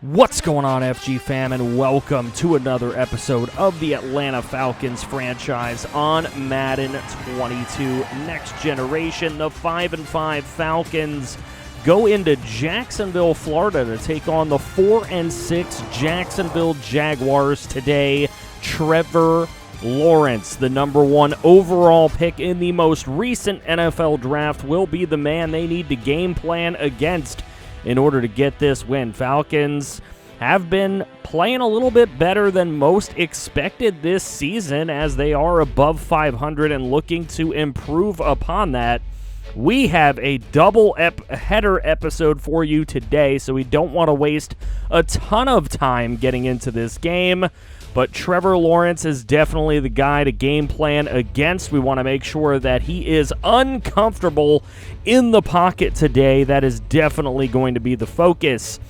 What's going on, FG fam, and welcome to another episode of the Atlanta Falcons franchise on Madden 22 Next Generation. The 5-5 Falcons go into Jacksonville, Florida to take on the 4-6 Jacksonville Jaguars today. Trevor Lawrence, the number one overall pick in the most recent NFL draft, will be the man they need to game plan against in order to get this win. Falcons have been playing a little bit better than most expected this season, as they are above 500 and looking to improve upon that. We have a double header episode for you today, so we don't want to waste a ton of time getting into this game. But Trevor Lawrence is definitely the guy to game plan against. We want to make sure that he is uncomfortable in the pocket today. That is definitely going to be the focus.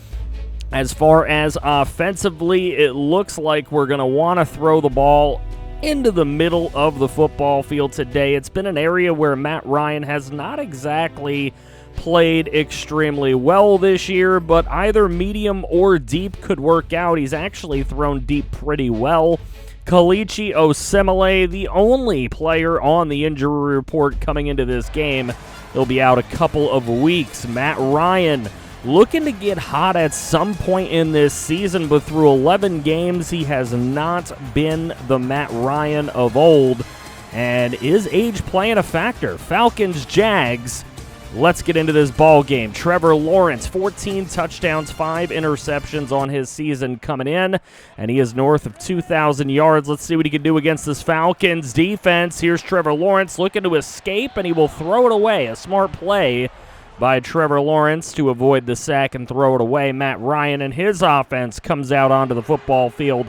As far as offensively, it looks like we're going to want to throw the ball into the middle of the football field today. It's been an area where Matt Ryan has not exactly played extremely well this year, but either medium or deep could work out. He's actually thrown deep pretty well. Kalichi Osemele, the only player on the injury report coming into this game. He'll be out a couple of weeks. Matt Ryan looking to get hot at some point in this season, but through 11 games, he has not been the Matt Ryan of old. And is age playing a factor? Falcons, Jags. Let's get into this ball game. Trevor Lawrence, 14 touchdowns, 5 interceptions on his season coming in, and he is north of 2,000 yards. Let's see what he can do against this Falcons defense. Here's Trevor Lawrence looking to escape, and he will throw it away. A smart play by Trevor Lawrence to avoid the sack and throw it away. Matt Ryan and his offense comes out onto the football field.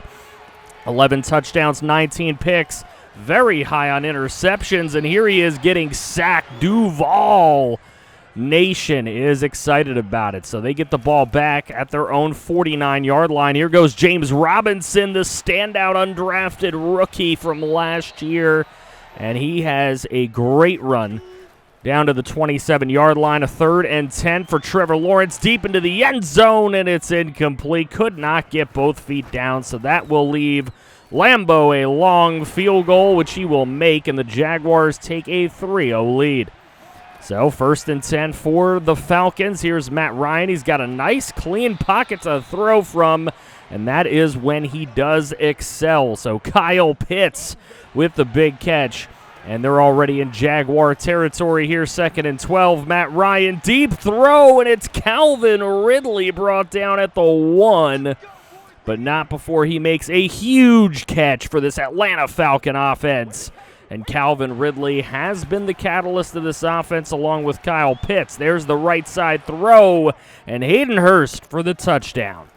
11 touchdowns, 19 picks, very high on interceptions, and here he is getting sacked. Duval Nation is excited about it, so they get the ball back at their own 49-yard line. Here goes James Robinson, the standout undrafted rookie from last year, and he has a great run down to the 27-yard line. A 3rd and 10 for Trevor Lawrence, deep into the end zone, and it's incomplete. Could not get both feet down, so that will leave Lambeau a long field goal, which he will make, and the Jaguars take a 3-0 lead. So 1st and 10 for the Falcons. Here's Matt Ryan. He's got a nice clean pocket to throw from, and that is when he does excel. So Kyle Pitts with the big catch, and they're already in Jaguar territory here. 2nd and 12. Matt Ryan, deep throw, and it's Calvin Ridley brought down at the 1, but not before he makes a huge catch for this Atlanta Falcon offense. And Calvin Ridley has been the catalyst of this offense along with Kyle Pitts. There's the right side throw, and Hayden Hurst for the touchdown.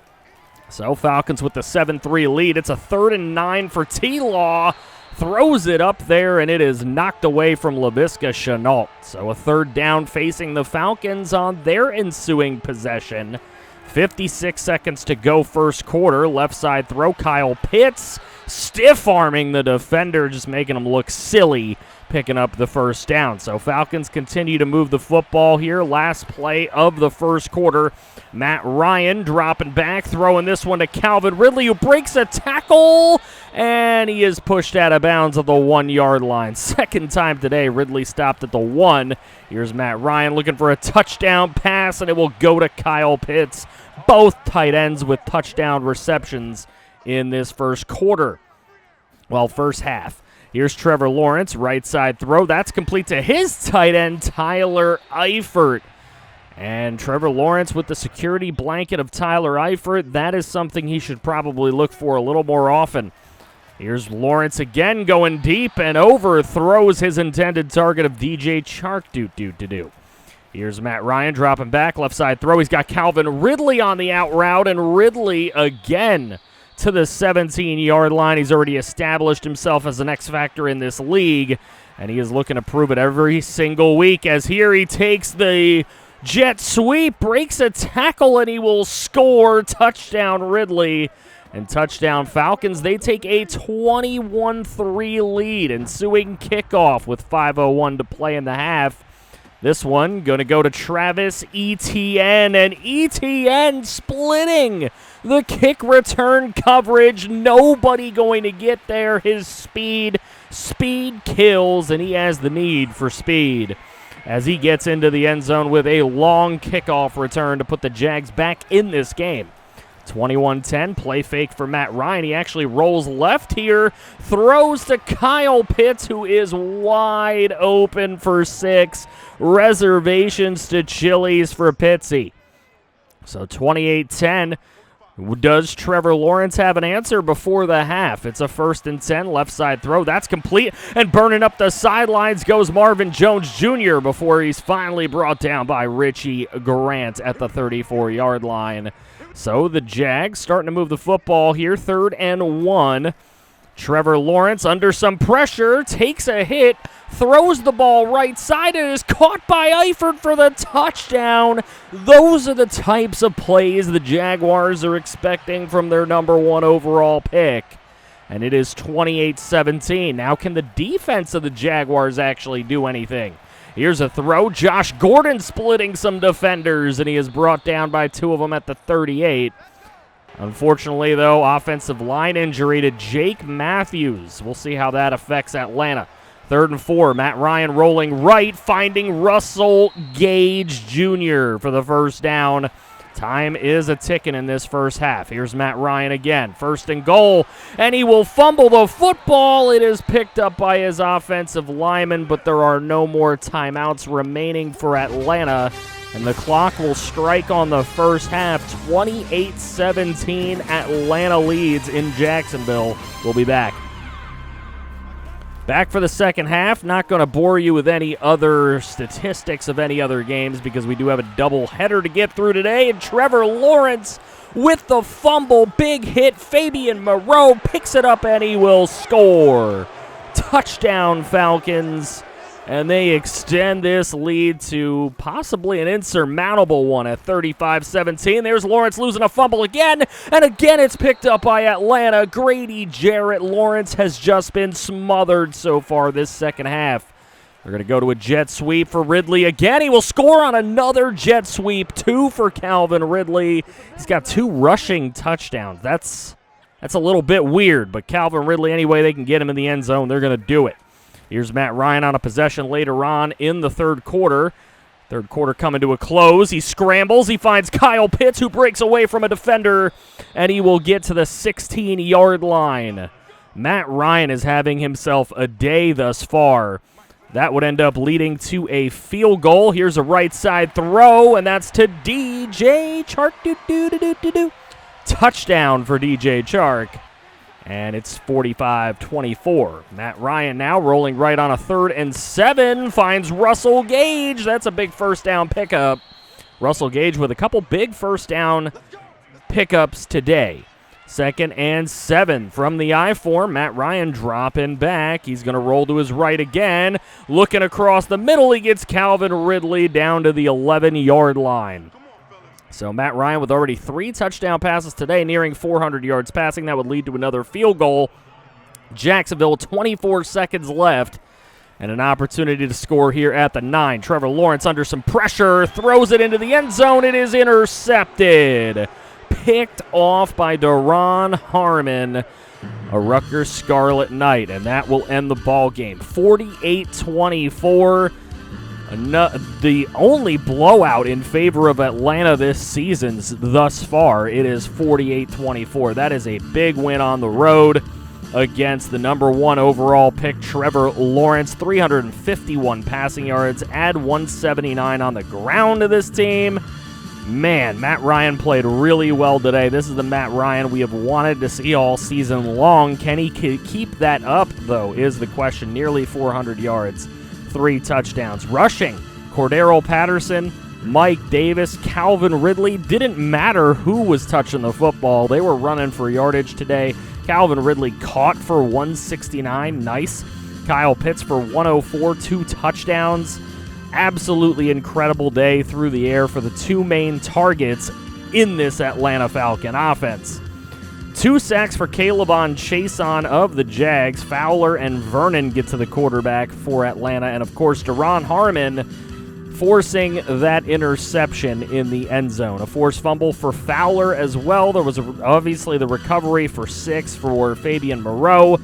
So Falcons with the 7-3 lead. It's a 3rd and 9 for T-Law. Throws it up there, and it is knocked away from Laviska Shenault. So a 3rd down facing the Falcons on their ensuing possession. 56 seconds to go, 1st quarter. Left side throw, Kyle Pitts stiff-arming the defender, just making him look silly, picking up the 1st down. So Falcons continue to move the football here. Last play of the 1st quarter. Matt Ryan dropping back, throwing this one to Calvin Ridley, who breaks a tackle, and he is pushed out of bounds at the 1-yard line. 2nd time today, Ridley stopped at the 1. Here's Matt Ryan looking for a touchdown pass, and it will go to Kyle Pitts. Both tight ends with touchdown receptions in this 1st quarter. Well, 1st half. Here's Trevor Lawrence, right side throw. That's complete to his tight end, Tyler Eifert. And Trevor Lawrence with the security blanket of Tyler Eifert. That is something he should probably look for a little more often. Here's Lawrence again going deep and overthrows his intended target of DJ Chark. Here's Matt Ryan dropping back, left side throw. He's got Calvin Ridley on the out route, and Ridley again to the 17-yard line. He's already established himself as an X factor in this league, and he is looking to prove it every single week, as here he takes the jet sweep, breaks a tackle, and he will score. Touchdown Ridley, and touchdown Falcons. They take a 21-3 lead. Ensuing kickoff with 5:01 to play in the half. This one going to go to Travis Etienne, and Etienne splitting the kick return coverage. Nobody going to get there. His speed kills, and he has the need for speed as he gets into the end zone with a long kickoff return to put the Jags back in this game. 21-10, play fake for Matt Ryan. He actually rolls left here, throws to Kyle Pitts, who is wide open for 6. Reservations to Chili's for Pitsy. So 28-10. Does Trevor Lawrence have an answer before the half? It's a 1st and 10, left side throw. That's complete, and burning up the sidelines goes Marvin Jones Jr. before he's finally brought down by Richie Grant at the 34-yard line. So the Jags starting to move the football here, 3rd and 1. Trevor Lawrence under some pressure, takes a hit, throws the ball right side, and is caught by Eifert for the touchdown. Those are the types of plays the Jaguars are expecting from their number 1 overall pick. And it is 28-17. Now can the defense of the Jaguars actually do anything? Here's a throw. Josh Gordon splitting some defenders, and he is brought down by 2 of them at the 38. Unfortunately, though, offensive line injury to Jake Matthews. We'll see how that affects Atlanta. 3rd and 4, Matt Ryan rolling right, finding Russell Gage Jr. for the first down. Time is a-ticking in this first half. Here's Matt Ryan again. 1st and goal, and he will fumble the football. It is picked up by his offensive lineman, but there are no more timeouts remaining for Atlanta. And the clock will strike on the first half. 28-17, Atlanta leads in Jacksonville. We'll be back. Back for the second half. Not going to bore you with any other statistics of any other games because we do have a double header to get through today. And Trevor Lawrence with the fumble. Big hit. Fabian Moreau picks it up and he will score. Touchdown, Falcons. And they extend this lead to possibly an insurmountable one at 35-17. There's Lawrence losing a fumble again, and again it's picked up by Atlanta. Grady Jarrett Lawrence has just been smothered so far this second half. They're going to go to a jet sweep for Ridley again. He will score on another jet sweep, 2 for Calvin Ridley. He's got 2 rushing touchdowns. That's a little bit weird, but Calvin Ridley, any way they can get him in the end zone, they're going to do it. Here's Matt Ryan on a possession later on in the third quarter. Third quarter coming to a close. He scrambles. He finds Kyle Pitts, who breaks away from a defender, and he will get to the 16-yard line. Matt Ryan is having himself a day thus far. That would end up leading to a field goal. Here's a right side throw, and that's to DJ Chark. Touchdown for DJ Chark. And it's 45-24. Matt Ryan now rolling right on a 3rd and 7. Finds Russell Gage. That's a big first down pickup. Russell Gage with a couple big first down pickups today. 2nd and 7 from the I form. Matt Ryan dropping back. He's going to roll to his right again. Looking across the middle, he gets Calvin Ridley down to the 11-yard line. So Matt Ryan with already 3 touchdown passes today, nearing 400 yards passing. That would lead to another field goal. Jacksonville, 24 seconds left, and an opportunity to score here at the 9. Trevor Lawrence under some pressure, throws it into the end zone. It is intercepted. Picked off by Daron Harmon, a Rutgers Scarlet Knight, and that will end the ball game. 48-24. The only blowout in favor of Atlanta this season thus far. It is 48-24. That is a big win on the road against the number 1 overall pick, Trevor Lawrence. 351 passing yards, add 179 on the ground to this team. Man, Matt Ryan played really well today. This is the Matt Ryan we have wanted to see all season long. Can he keep that up, though, is the question. Nearly 400 yards. 3 touchdowns. Rushing, Cordero Patterson, Mike Davis, Calvin Ridley. Didn't matter who was touching the football. They were running for yardage today. Calvin Ridley caught for 169. Nice. Kyle Pitts for 104. 2 touchdowns. Absolutely incredible day through the air for the 2 main targets in this Atlanta Falcon offense. 2 sacks for Calebon Chason of the Jags. Fowler and Vernon get to the quarterback for Atlanta. And, of course, Daron Harmon forcing that interception in the end zone. A forced fumble for Fowler as well. There was obviously the recovery for 6 for Fabian Moreau,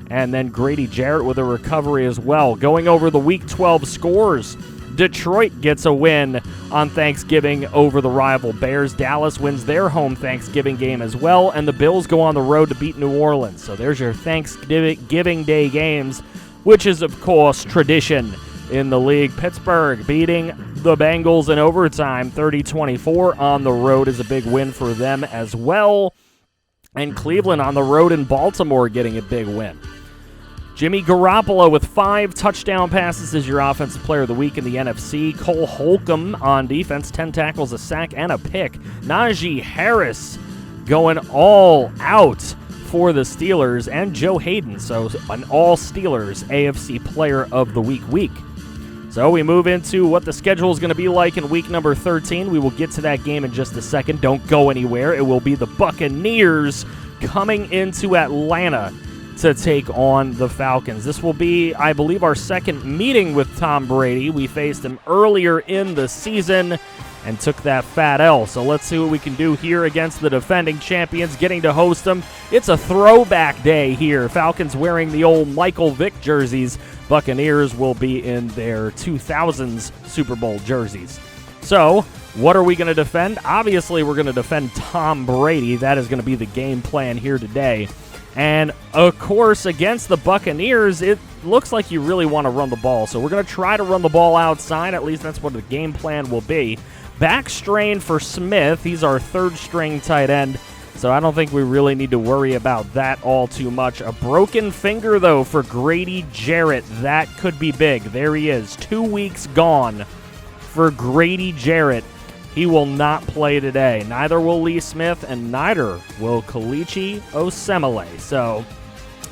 and then Grady Jarrett with a recovery as well. Going over the Week 12 scores, Detroit gets a win on Thanksgiving over the rival Bears. Dallas wins their home Thanksgiving game as well, and the Bills go on the road to beat New Orleans. So there's your Thanksgiving Day games, which is, of course, tradition in the league. Pittsburgh beating the Bengals in overtime 30-24 on the road is a big win for them as well. And Cleveland on the road in Baltimore getting a big win. Jimmy Garoppolo with 5 touchdown passes is your offensive player of the week in the NFC. Cole Holcomb on defense, 10 tackles, a sack, and a pick. Najee Harris going all out for the Steelers, and Joe Hayden, so an all-Steelers AFC player of the week. So we move into what the schedule is going to be like in week number 13. We will get to that game in just a second. Don't go anywhere. It will be the Buccaneers coming into Atlanta to take on the Falcons. This will be, I believe, our second meeting with Tom Brady. We faced him earlier in the season and took that fat L. So let's see what we can do here against the defending champions, getting to host them. It's a throwback day here. Falcons wearing the old Michael Vick jerseys. Buccaneers will be in their 2000s Super Bowl jerseys. So what are we going to defend? Obviously, we're going to defend Tom Brady. That is going to be the game plan here today. And, of course, against the Buccaneers, it looks like you really want to run the ball. So we're going to try to run the ball outside. At least that's what the game plan will be. Back strain for Smith. He's our third-string tight end. So I don't think we really need to worry about that all too much. A broken finger, though, for Grady Jarrett. That could be big. There he is. 2 weeks gone for Grady Jarrett. He will not play today. Neither will Lee Smith, and neither will Kalichi Osemele. So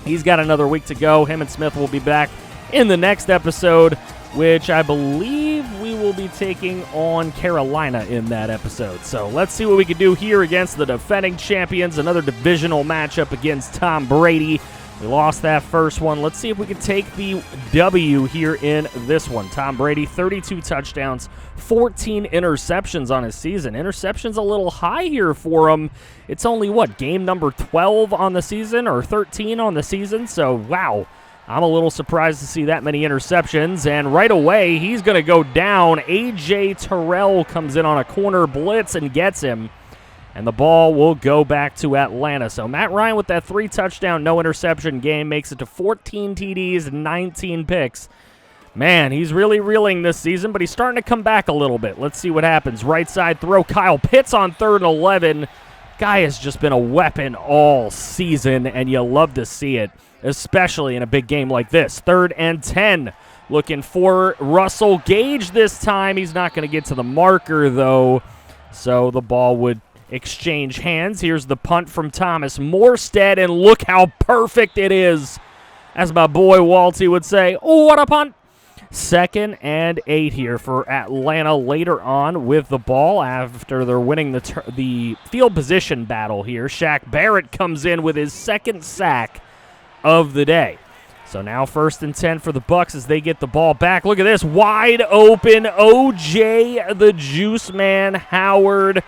he's got another week to go. Him and Smith will be back in the next episode, which I believe we will be taking on Carolina in that episode. So let's see what we can do here against the defending champions. Another divisional matchup against Tom Brady. We lost that first one. Let's see if we can take the W here in this one. Tom Brady, 32 touchdowns, 14 interceptions on his season. Interceptions a little high here for him. It's only, game number 12 on the season or 13 on the season? So, wow. I'm a little surprised to see that many interceptions. And right away, he's going to go down. A.J. Terrell comes in on a corner blitz and gets him. And the ball will go back to Atlanta. So Matt Ryan with that 3-touchdown, no interception game makes it to 14 TDs, 19 picks. Man, he's really reeling this season, but he's starting to come back a little bit. Let's see what happens. Right side throw, Kyle Pitts on 3rd and 11. Guy has just been a weapon all season, and you love to see it, especially in a big game like this. 3rd and 10. Looking for Russell Gage this time. He's not going to get to the marker, though, so the ball would exchange hands. Here's the punt from Thomas Morstead, and look how perfect it is. As my boy Walty would say, oh, what a punt. 2nd and 8 here for Atlanta later on with the ball after they're winning the field position battle here. Shaq Barrett comes in with his 2nd sack of the day. So now 1st and 10 for the Bucs as they get the ball back. Look at this, wide open O.J. the Juice Man Howard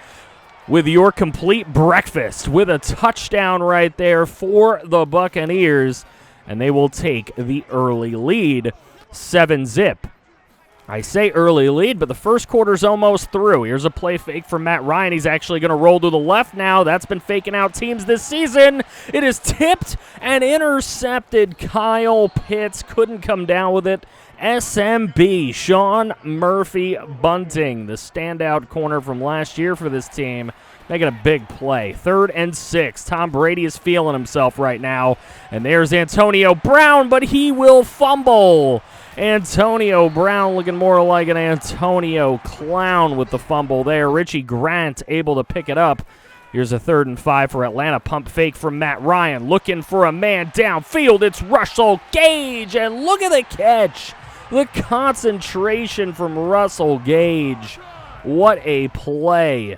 with your complete breakfast with a touchdown right there for the Buccaneers, and they will take the early lead, 7-0. I say early lead, but the first quarter's almost through. Here's a play fake from Matt Ryan. He's actually going to roll to the left now. That's been faking out teams this season. It is tipped and intercepted. Kyle Pitts couldn't come down with it. SMB, Sean Murphy Bunting, the standout corner from last year for this team, making a big play. 3rd and 6. Tom Brady is feeling himself right now. And there's Antonio Brown, but he will fumble. Antonio Brown looking more like an Antonio Clown with the fumble there. Richie Grant able to pick it up. Here's a 3rd and 5 for Atlanta. Pump fake from Matt Ryan. Looking for a man downfield. It's Russell Gage. And look at the catch. The concentration from Russell Gage. What a play.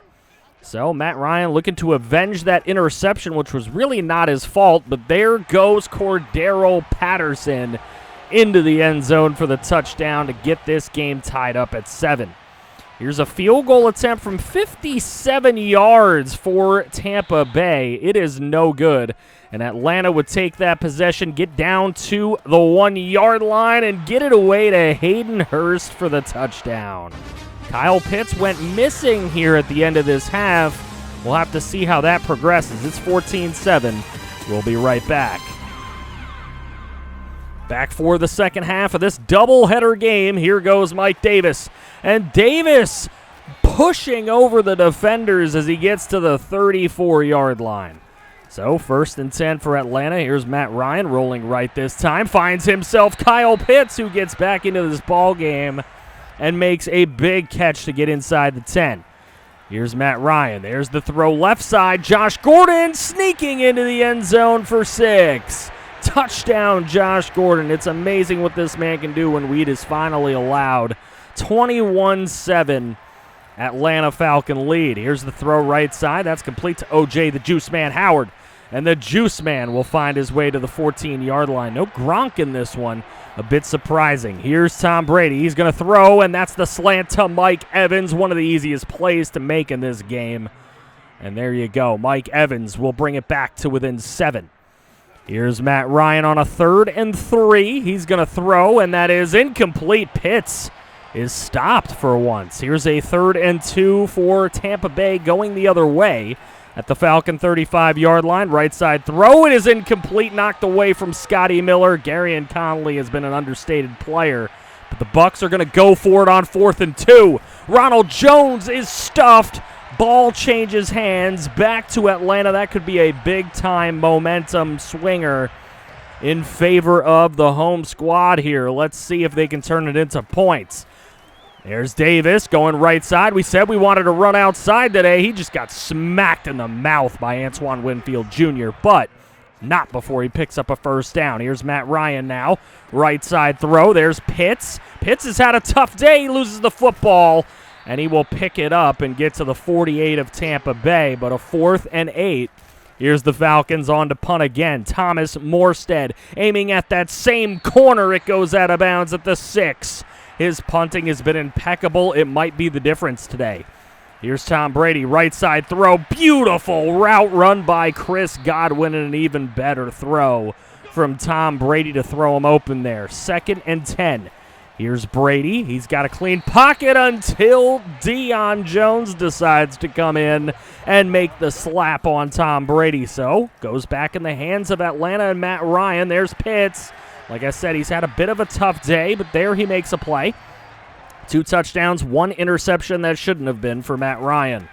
So Matt Ryan looking to avenge that interception, which was really not his fault. But there goes Cordero Patterson into the end zone for the touchdown to get this game tied up at 7. Here's a field goal attempt from 57 yards for Tampa Bay. It is no good. And Atlanta would take that possession, get down to the 1-yard line, and get it away to Hayden Hurst for the touchdown. Kyle Pitts went missing here at the end of this half. We'll have to see how that progresses. It's 14-7. We'll be right back. Back for the second half of this doubleheader game. Here goes Mike Davis. And Davis pushing over the defenders as he gets to the 34-yard line. So 1st and 10 for Atlanta. Here's Matt Ryan rolling right this time. Finds himself Kyle Pitts, who gets back into this ball game and makes a big catch to get inside the 10. Here's Matt Ryan. There's the throw left side. Josh Gordon sneaking into the end zone for 6. Touchdown, Josh Gordon. It's amazing what this man can do when weed is finally allowed. 21-7, Atlanta Falcon lead. Here's the throw right side. That's complete to O.J. the Juice Man Howard. And the Juice Man will find his way to the 14-yard line. No Gronk in this one. A bit surprising. Here's Tom Brady. He's going to throw, and that's the slant to Mike Evans. One of the easiest plays to make in this game. And there you go. Mike Evans will bring it back to within 7. Here's Matt Ryan on a 3rd and 3. He's going to throw, and that is incomplete. Pitts is stopped for once. Here's a 3rd and 2 for Tampa Bay going the other way at the Falcon 35-yard line. Right side throw. It is incomplete, knocked away from Scotty Miller. Garyon Conley has been an understated player, but the Bucs are going to go for it on 4th and 2. Ronald Jones is stuffed. Ball changes hands back to Atlanta. That could be a big-time momentum swinger in favor of the home squad here. Let's see if they can turn it into points. There's Davis going right side. We said we wanted to run outside today. He just got smacked in the mouth by Antoine Winfield Jr., but not before he picks up a first down. Here's Matt Ryan now. Right side throw. There's Pitts. Pitts has had a tough day. He loses the football, and he will pick it up and get to the 48 of Tampa Bay, but a 4th and 8. Here's the Falcons on to punt again. Thomas Morstead aiming at that same corner. It goes out of bounds at the 6. His punting has been impeccable. It might be the difference today. Here's Tom Brady, right side throw. Beautiful route run by Chris Godwin, and an even better throw from Tom Brady to throw him open there. 2nd and 10. Here's Brady. He's got a clean pocket until Deion Jones decides to come in and make the slap on Tom Brady. So goes back in the hands of Atlanta and Matt Ryan. There's Pitts. Like I said, he's had a bit of a tough day, but there he makes a play. 2 touchdowns, 1 interception that shouldn't have been for Matt Ryan.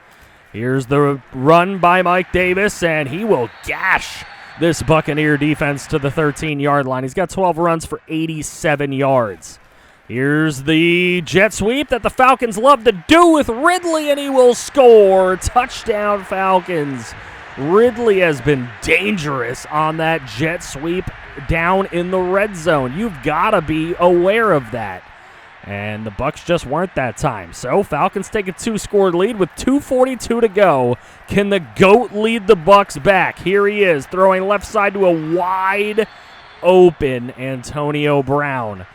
Here's the run by Mike Davis, and he will gash this Buccaneer defense to the 13-yard line. He's got 12 runs for 87 yards. Here's the jet sweep that the Falcons love to do with Ridley, and he will score. Touchdown, Falcons. Ridley has been dangerous on that jet sweep down in the red zone. You've got to be aware of that. And the Bucs just weren't that time. So Falcons take a 2-score lead with 2:42 to go. Can the GOAT lead the Bucs back? Here he is, throwing left side to a wide open Antonio Brown.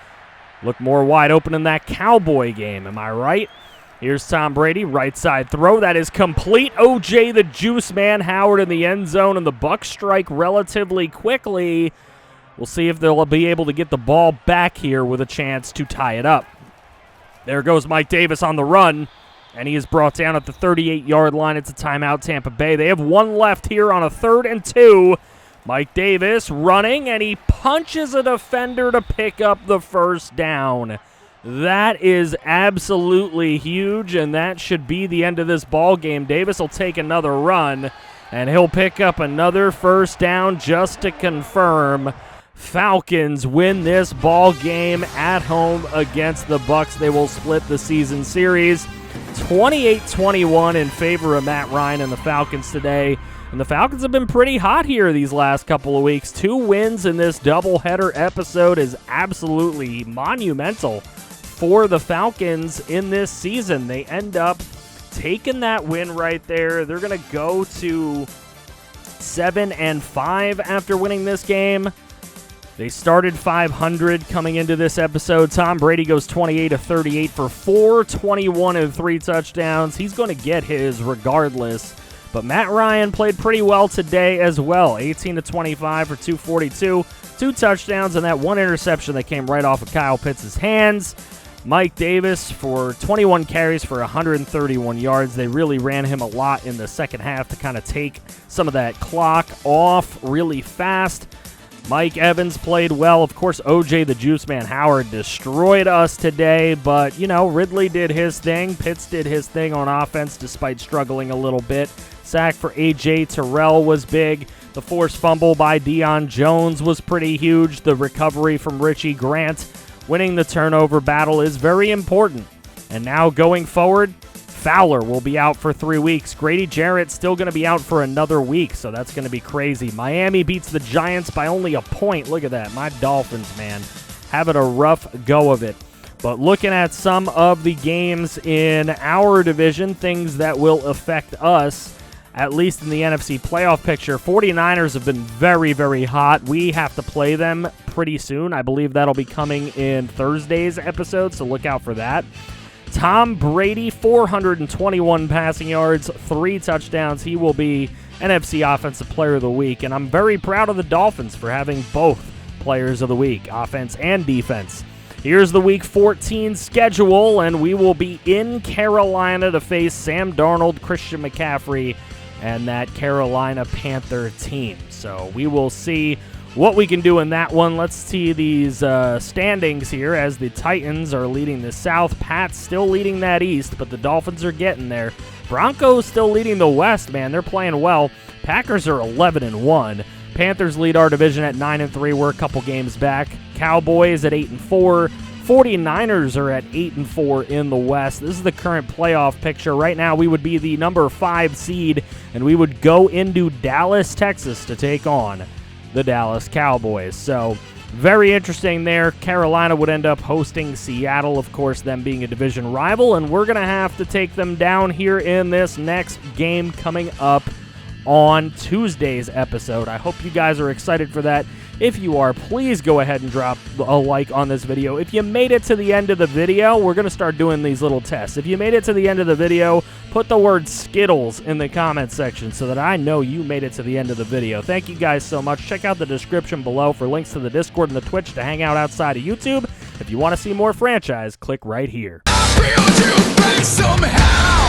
Looked more wide open in that Cowboy game, am I right? Here's Tom Brady, right side throw. That is complete. O.J. the Juice Man Howard in the end zone, and the Bucs strike relatively quickly. We'll see if they'll be able to get the ball back here with a chance to tie it up. There goes Mike Davis on the run, and he is brought down at the 38-yard line. It's a timeout, Tampa Bay. They have 1 left here on a 3rd and 2. Mike Davis running, and he punches a defender to pick up the first down. That is absolutely huge, and that should be the end of this ball game. Davis will take another run, and he'll pick up another first down just to confirm. Falcons win this ball game at home against the Bucs. They will split the season series 28-21 in favor of Matt Ryan and the Falcons today. And the Falcons have been pretty hot here these last couple of weeks. 2 wins in this doubleheader episode is absolutely monumental for the Falcons in this season. They end up taking that win right there. They're going to go to 7-5 after winning this game. They started 500 coming into this episode. Tom Brady goes 28 of 38 for 421 and 3 touchdowns. He's going to get his regardless. But Matt Ryan played pretty well today as well. 18 of 25 for 242, 2 touchdowns, and that 1 interception that came right off of Kyle Pitts' hands. Mike Davis for 21 carries for 131 yards. They really ran him a lot in the second half to kind of take some of that clock off really fast. Mike Evans played well. Of course, O.J. the Juice Man Howard destroyed us today, but, Ridley did his thing. Pitts did his thing on offense despite struggling a little bit. Sack for A.J. Terrell was big. The forced fumble by Deion Jones was pretty huge. The recovery from Richie Grant. Winning the turnover battle is very important. And now going forward, Fowler will be out for 3 weeks. Grady Jarrett's still going to be out for another week, so that's going to be crazy. Miami beats the Giants by only a point. Look at that. My Dolphins, man, having a rough go of it. But looking at some of the games in our division, things that will affect us, at least in the NFC playoff picture, 49ers have been very, very hot. We have to play them pretty soon. I believe that'll be coming in Thursday's episode, so look out for that. Tom Brady, 421 passing yards, 3 touchdowns. He will be NFC Offensive Player of the Week, and I'm very proud of the Dolphins for having both Players of the Week, offense and defense. Here's the Week 14 schedule, and we will be in Carolina to face Sam Darnold, Christian McCaffrey, and that Carolina Panther team. So we will see what we can do in that one. Let's see these standings here as the Titans are leading the South. Pats still leading that East, but the Dolphins are getting there. Broncos still leading the West, man. They're playing well. Packers are 11-1. Panthers lead our division at 9-3. We're a couple games back. Cowboys at 8-4. 49ers are at 8-4 in the West. This is the current playoff picture. Right now, we would be the number 5 seed, and we would go into Dallas, Texas to take on the Dallas Cowboys. So very interesting there. Carolina would end up hosting Seattle, of course, them being a division rival, and we're going to have to take them down here in this next game coming up on Tuesday's episode. I hope you guys are excited for that. If you are, please go ahead and drop a like on this video. If you made it to the end of the video, we're going to start doing these little tests. If you made it to the end of the video, put the word Skittles in the comments section so that I know you made it to the end of the video. Thank you guys so much. Check out the description below for links to the Discord and the Twitch to hang out outside of YouTube. If you want to see more franchise, click right here. I feel you somehow.